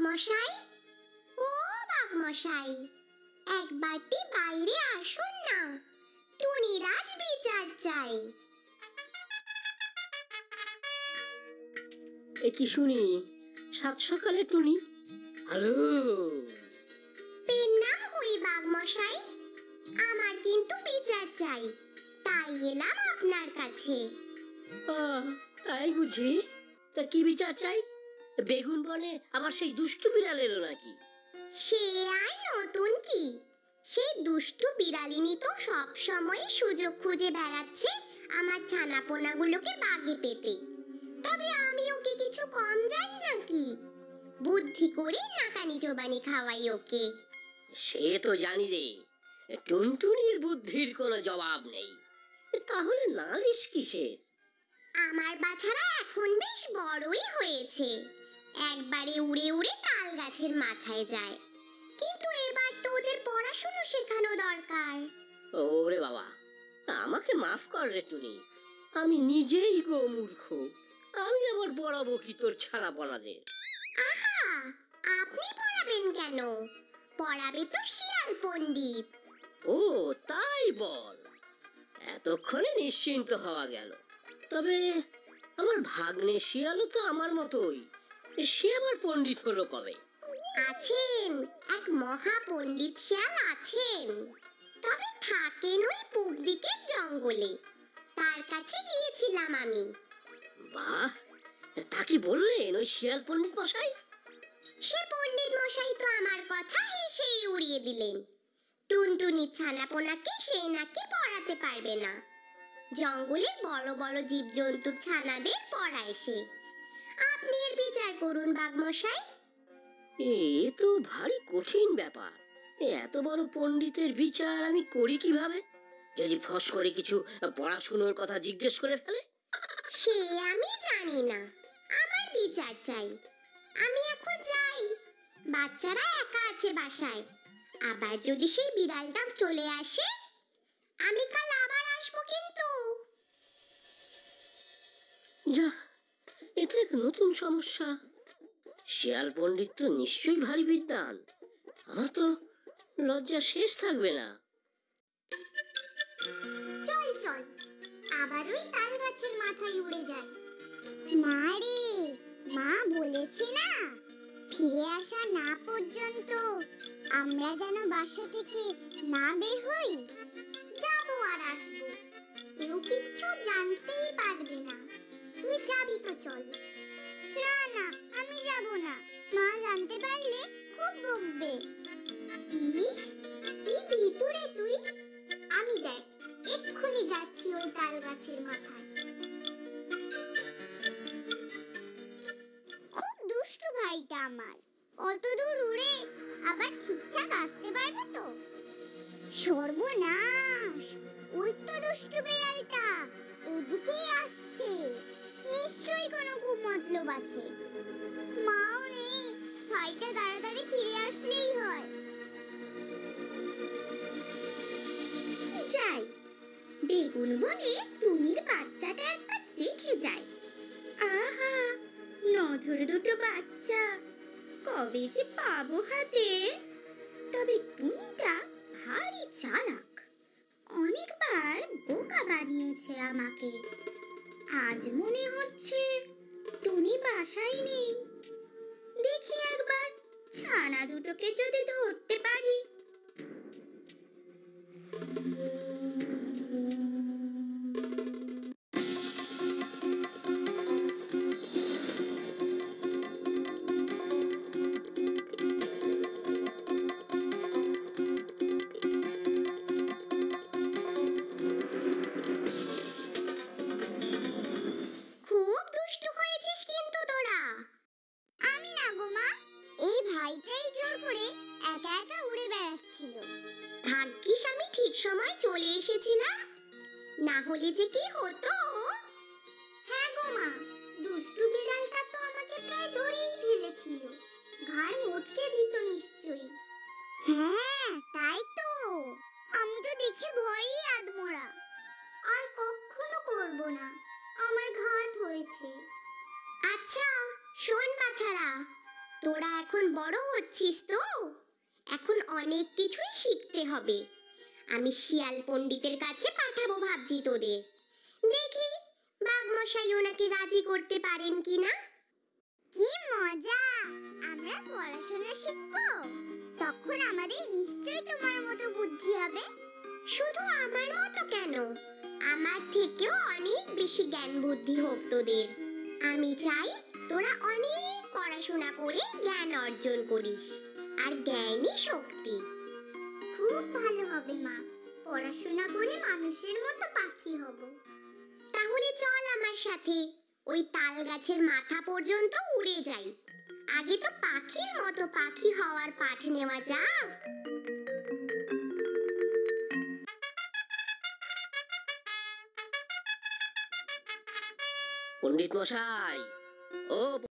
মশাই, ও বাঘ মশাই, একবারটি বাইরে আসুন না, টুনির আজ বিচার চাই। এ কি শুনি, সাত সকালে টুনি? হ্যালো, পেন নাম হই বাঘ মশাই, আমার কিন্তু বিচার চাই, তাই এলাম আপনার কাছে। তাই বুঝি? তা কি বিচার চাই? বেগুন বনে আবার সেই দুষ্টু বিড়াল এলো নাকি? সে আর নতুন কি, সেই দুষ্টু বিড়ালিনী তো সব সময় সুযোগ খুঁজে বেড়াচ্ছে আমার ছানাপোনাগুলোকে বাগে পেতে। তবে আমি ওকে কিছু কম যাই নাকি, বুদ্ধি করে নাকানি চোবানি খাওয়াই ওকে। সে তো জানি রে, টুনটুনির বুদ্ধির কোনো জবাব নেই। তাহলে নালিশ কিসের? আমার বাছারা এখন বেশ বড়ই হয়েছে, একবারে উড়ে উড়ে তাল গাছের মাথায় যায়, কিন্তু এবার তো ওদের পড়াশোনা শেখানো দরকার। ওরে বাবা, আমাকে মাফ কর রে টুনি, আমি নিজেই গো মূর্খ। আমি আবার পড়াবো কি তোর ছানাপনাদের? আহা, আপনি পড়াবেন কেন? পড়াবে তো শিয়াল পণ্ডিত। ও তাই বল, এতক্ষণে নিশ্চিন্ত হওয়া গেল। তবে আমার ভাগ্নে শিয়ালও তো আমার মতোই, সে আবার পণ্ডিত হলো কবে? আছেন, এক মহা পণ্ডিত শিয়াল আছেন, তবে থাকেন ওই পূব দিকের জঙ্গলে, তার কাছে গিয়েছিলাম আমি। বাহ, তা কি বললেন ওই শিয়াল পণ্ডিত মশাই? সে পণ্ডিত মশাই তো আমার কথা হেসেই উড়িয়ে দিলেন, টুনটুনির ছানাপোনাকে সে নাকি পড়াতে পারবে না, জঙ্গলের বড় বড় জীবজন্তুর ছানাদের পড়ায় সে। আপনি এর বিচার করুন বাঘ মশাই। এ তো ভারী কঠিন ব্যাপার, এত বড় পণ্ডিতের বিচার আমি করি কিভাবে? যদি ফস করে কিছু পড়াশুনোর কথা জিজ্ঞেস করে ফেলে? সে আমি জানি না, আমার বিচার চাই। আমি এখন যাই, বাচ্চারা একা আছে বাসায়, আবার যদি সেই বিড়ালটা চলে আসে, আমি কাল আবার আসবো কিন্তু। যা, এতে এক নতুন সমস্যা। শিয়াল পণ্ডিত তো নিশ্চয়ই ভারী বিদ্বান, আমার তো লজ্জা শেষ থাকবে না। চল চল, আবার ওই তাল গাছের মাথায় উড়ে যাই। মা রে, মা বলেছে না, ফিরে আসা না পর্যন্ত আমরা যেন বাসা থেকে না বের হই। যাবো আর আসবো, কেউ কিচ্ছু জানতেই পারবে না, তুই যাবি তো চল। না না, আমি যাব না, মা জানতে পারলে খুব বকবে। ইস, কি ভিতরে তুই। আমি দেখ এক্ষুনি যাচ্ছি ওই তাল গাছের মাথায়। খুব দুষ্টু ভাইটা আমার, অত দূর উড়ে আবার ঠিকঠাক আসতে পারবে তো? সর্বনাশ, ওই তো দুষ্টু বিড়ালটা এদিকেই আসছে, নিশ্চয়ই কোনো কুমতলব আছে। মাও নেই, ভাইটা তাড়াতাড়ি ফিরে আসলেই হয়। যাই, বেগুন বনে টুনির বাচ্চাটা একবার দেখে যায়। আহা, নধর দুটো বাচ্চা, কবে যে পাবো হাতে। তবে টুনিটা ভারী চালাক, অনেকবার বোকা বানিয়েছে আমাকে। আজ মনে হচ্ছে টুনি বাসায় নেই, দেখি একবার ছানা দুটোকে যদি ধরতে পারি। খুব দুষ্টু হয়েছিস কিন্তু তোরা। আমি না গো মা, এই ভাইটাই জোর করে একা একা উড়ে বেড়াচ্ছিল। ভাগ্যিস আমি ঠিক সময় চলে এসেছিলাম, না হলে যে কি হতো। হ্যাঁ গো মা, দুষ্টু বিড়ালটা তো আমাকে প্রায় ধরেই ফেলেছিল, ঘাড় মটকে দিত নিশ্চয়ই। হ্যাঁ তাই তো, আমি তো দেখে ভয়ই আধমরা। আর কখনো করব না, আমার ঘাট হয়েছে। আচ্ছা শোন বাছারা, তোরা এখন বড় হচ্ছিস তো, এখন অনেক কিছুই শিখতে হবে। আমি শিয়াল পণ্ডিতের কাছে পাঠাবো ভাবছি তোদের। দেখি বাঘমশাই ওনাকে রাজি করতে পারেন কিনা। কি মজা! আমরা পড়াশোনা শিখবো, তখন আমাদের নিশ্চয়ই তোমার মতো বুদ্ধি হবে। শুধু আমার মতো কেন, আমার থেকেও অনেক বেশি জ্ঞান বুদ্ধি হোক তোদের। আমি চাই তোরা অনেক পড়াশোনা করে জ্ঞান অর্জন করিস, আর জ্ঞানই শক্তি। খুব ভালো হবে মা, পড়াশোনা করে মানুষের মতো পাখি হব। তাহলে চল আমার সাথে, ওই তাল গাছের মাথা পর্যন্ত উড়ে যাই। আগে তো পাখির মতো পাখি হওয়ার পাঠ নেওয়া যাক। পণ্ডিত মশাই, ও